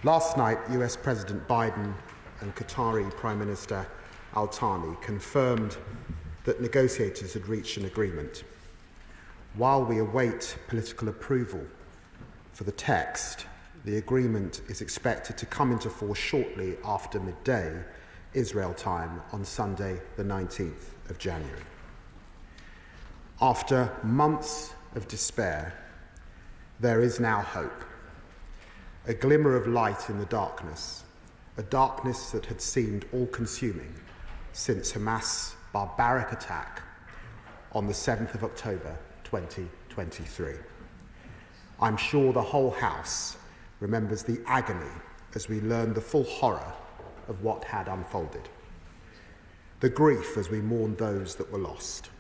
Last night, US President Biden and Qatari Prime Minister Al Thani confirmed that negotiators had reached an agreement. While we await political approval for the text, the agreement is expected to come into force shortly after midday, Israel time, on Sunday, the 19th of January. After months of despair, there is now hope. A glimmer of light in the darkness, a darkness that had seemed all-consuming since Hamas' barbaric attack on the 7th of October 2023. I'm sure the whole House remembers the agony as we learned the full horror of what had unfolded, the grief as we mourned those that were lost.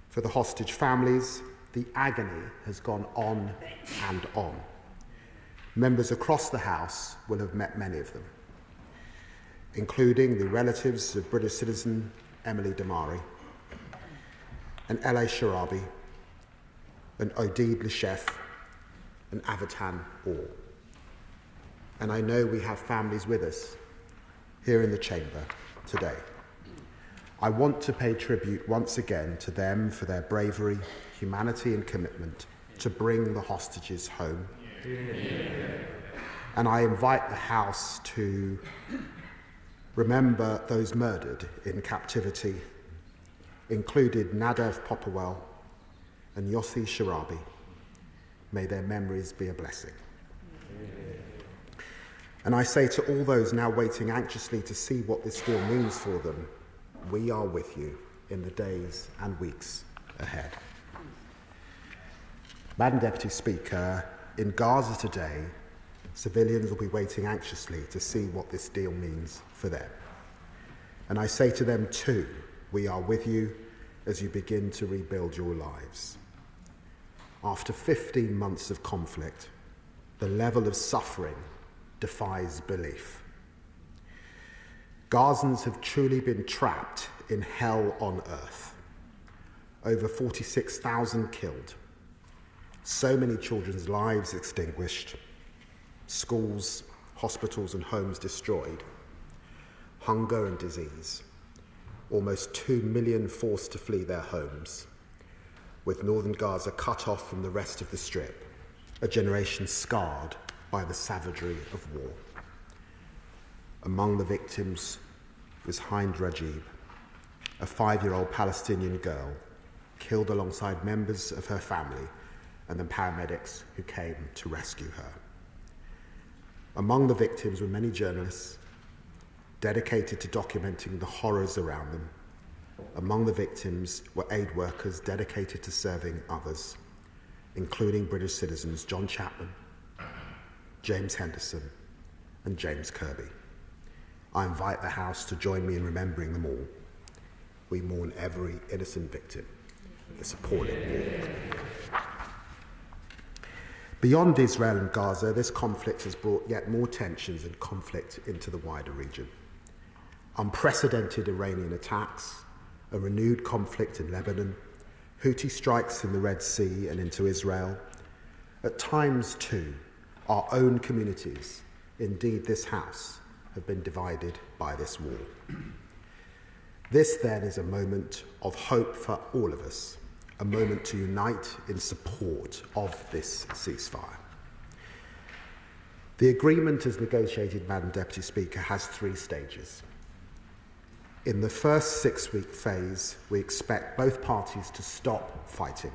For the hostage families, the agony has gone on and on. Members across the House will have met many of them, including the relatives of British citizen Emily Damari, and L.A. Sharabi, and Odid Leshef, and Avatan Orr. And I know we have families with us here in the chamber today. I want to pay tribute once again to them for their bravery, humanity and commitment to bring the hostages home. And I invite the House to remember those murdered in captivity, including Nadav Popawel and Yossi Sharabi. May their memories be a blessing. And I say to all those now waiting anxiously to see what this deal means for them, we are with you in the days and weeks ahead. Madam Deputy Speaker, in Gaza today, civilians will be waiting anxiously to see what this deal means for them. And I say to them too, we are with you as you begin to rebuild your lives. After 15 months of conflict, the level of suffering defies belief. Gazans have truly been trapped in hell on earth. Over 46,000 killed, so many children's lives extinguished, schools, hospitals and homes destroyed, hunger and disease, almost 2 million forced to flee their homes, with northern Gaza cut off from the rest of the Strip, a generation scarred by the savagery of war. Among the victims was Hind Rajib, a 5-year-old Palestinian girl killed alongside members of her family and the paramedics who came to rescue her. Among the victims were many journalists dedicated to documenting the horrors around them. Among the victims were aid workers dedicated to serving others, including British citizens John Chapman, James Henderson, and James Kirby. I invite the House to join me in remembering them all. We mourn every innocent victim of this appalling war. Beyond Israel and Gaza, this conflict has brought yet more tensions and conflict into the wider region. Unprecedented Iranian attacks, a renewed conflict in Lebanon, Houthi strikes in the Red Sea and into Israel. At times, too, our own communities, indeed this House, have been divided by this war. This, then, is a moment of hope for all of us, a moment to unite in support of this ceasefire. The agreement as negotiated, Madam Deputy Speaker, has 3 stages. In the first 6-week phase, we expect both parties to stop fighting.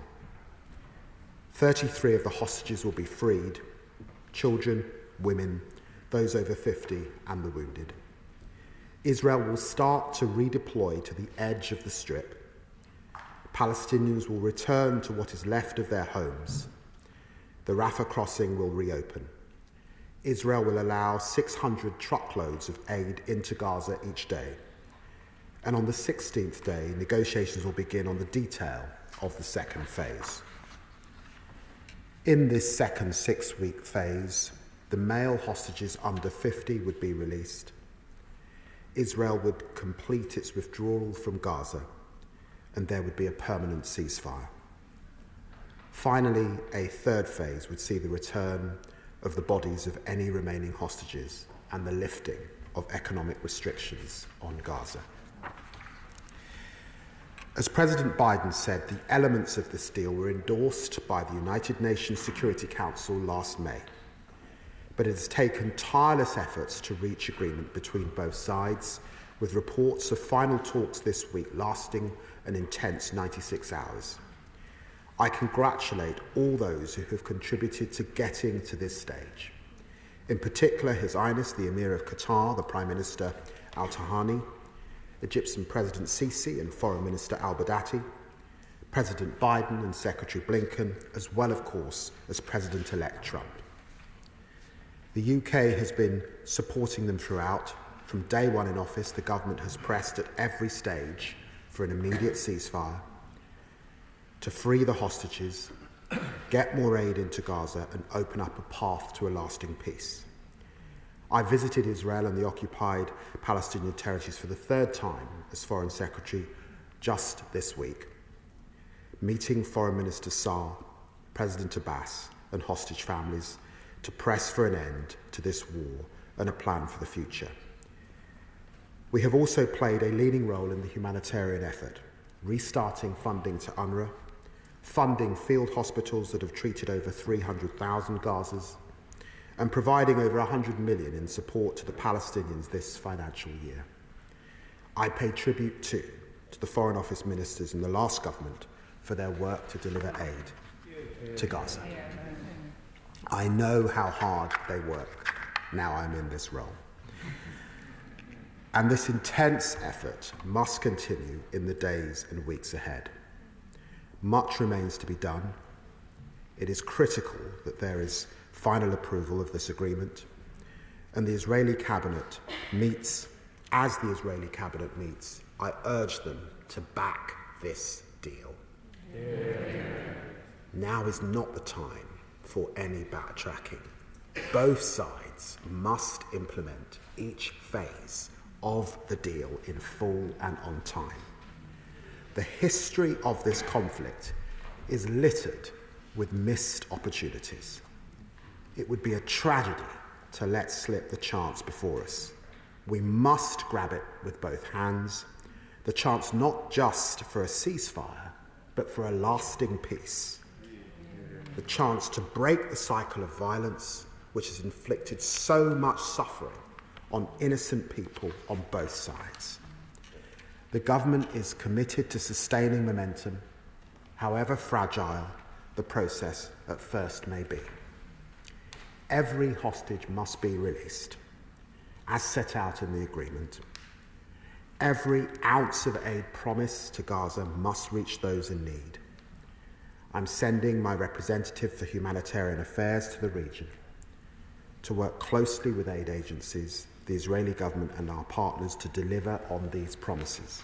33 of the hostages will be freed, children, women, those over 50 and the wounded. Israel will start to redeploy to the edge of the Strip. Palestinians will return to what is left of their homes. The Rafah crossing will reopen. Israel will allow 600 truckloads of aid into Gaza each day. And on the 16th day, negotiations will begin on the detail of the second phase. In this second 6-week phase, the male hostages under 50 would be released. Israel would complete its withdrawal from Gaza, and there would be a permanent ceasefire. Finally, a third phase would see the return of the bodies of any remaining hostages and the lifting of economic restrictions on Gaza. As President Biden said, the elements of this deal were endorsed by the United Nations Security Council last May, but it has taken tireless efforts to reach agreement between both sides, with reports of final talks this week lasting an intense 96 hours. I congratulate all those who have contributed to getting to this stage. In particular, His Highness the Emir of Qatar, the Prime Minister Al Thani, Egyptian President Sisi and Foreign Minister al-Badati, President Biden and Secretary Blinken, as well, of course, as President-elect Trump. The UK has been supporting them throughout. From day one in office, the government has pressed at every stage for an immediate ceasefire, to free the hostages, get more aid into Gaza, and open up a path to a lasting peace. I visited Israel and the occupied Palestinian territories for the third time as Foreign Secretary just this week, meeting Foreign Minister Saar, President Abbas, and hostage families to press for an end to this war and a plan for the future. We have also played a leading role in the humanitarian effort, restarting funding to UNRWA, funding field hospitals that have treated over 300,000 Gazas, and providing over 100 million in support to the Palestinians this financial year. I pay tribute too to the Foreign Office ministers in the last government for their work to deliver aid to Gaza. I know how hard they work now I'm in this role. And this intense effort must continue in the days and weeks ahead. Much remains to be done. It is critical that there is final approval of this agreement, and the Israeli cabinet meets. As the Israeli cabinet meets, I urge them to back this deal. Now is not the time for any backtracking. Both sides must implement each phase of the deal in full and on time. The history of this conflict is littered with missed opportunities. It would be a tragedy to let slip the chance before us. We must grab it with both hands, the chance not just for a ceasefire, but for a lasting peace. The chance to break the cycle of violence which has inflicted so much suffering on innocent people on both sides. The government is committed to sustaining momentum, however fragile the process at first may be. Every hostage must be released, as set out in the agreement. Every ounce of aid promised to Gaza must reach those in need. I'm sending my representative for humanitarian affairs to the region to work closely with aid agencies, the Israeli government and our partners to deliver on these promises.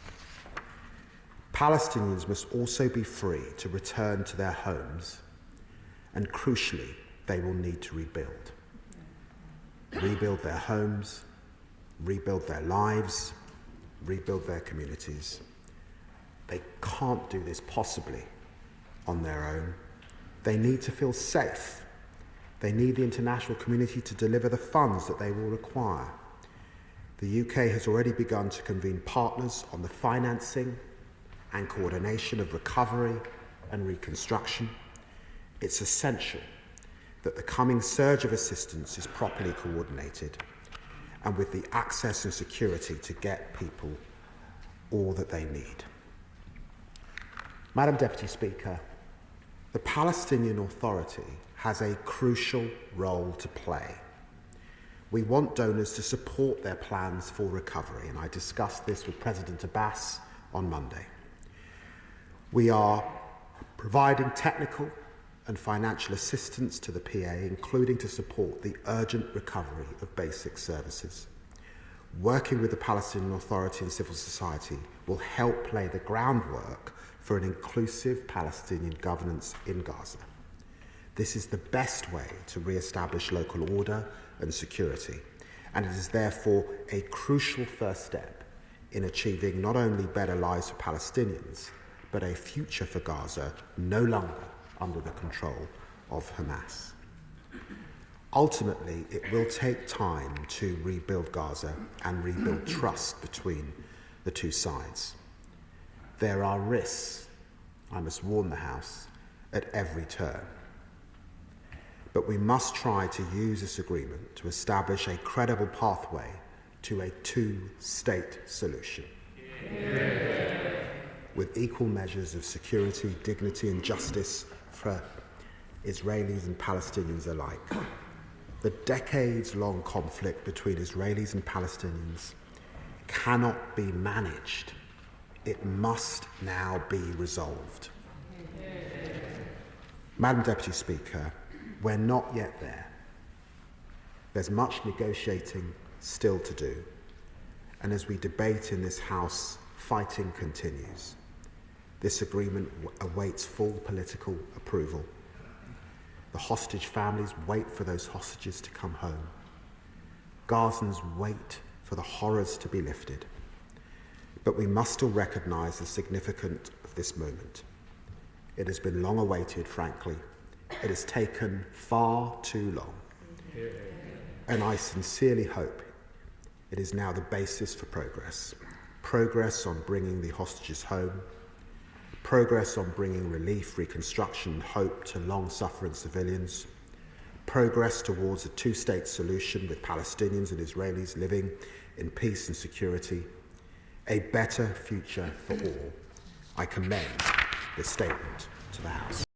Palestinians must also be free to return to their homes, and crucially, they will need to rebuild. Rebuild their homes, rebuild their lives, rebuild their communities. They can't do this possibly on their own. They need to feel safe. They need the international community to deliver the funds that they will require. The UK has already begun to convene partners on the financing and coordination of recovery and reconstruction. It's essential that the coming surge of assistance is properly coordinated and with the access and security to get people all that they need. Madam Deputy Speaker, the Palestinian Authority has a crucial role to play. We want donors to support their plans for recovery, and I discussed this with President Abbas on Monday. We are providing technical and financial assistance to the PA, including to support the urgent recovery of basic services. Working with the Palestinian Authority and civil society will help lay the groundwork for an inclusive Palestinian governance in Gaza. This is the best way to re-establish local order and security, and it is therefore a crucial first step in achieving not only better lives for Palestinians, but a future for Gaza no longer under the control of Hamas. Ultimately, it will take time to rebuild Gaza and rebuild trust between the two sides. There are risks, I must warn the House, at every turn. But we must try to use this agreement to establish a credible pathway to a two-state solution. With equal measures of security, dignity and justice for Israelis and Palestinians alike. The decades-long conflict between Israelis and Palestinians cannot be managed. It must now be resolved. Madam Deputy Speaker, we're not yet there. There's much negotiating still to do. And as we debate in this House, fighting continues. This agreement awaits full political approval. The hostage families wait for those hostages to come home. Gazans wait for the horrors to be lifted. But we must still recognise the significance of this moment. It has been long awaited, frankly. It has taken far too long. And I sincerely hope it is now the basis for progress. Progress on bringing the hostages home. Progress on bringing relief, reconstruction and hope to long-suffering civilians. Progress towards a two-state solution with Palestinians and Israelis living in peace and security. A better future for all. I commend this statement to the House.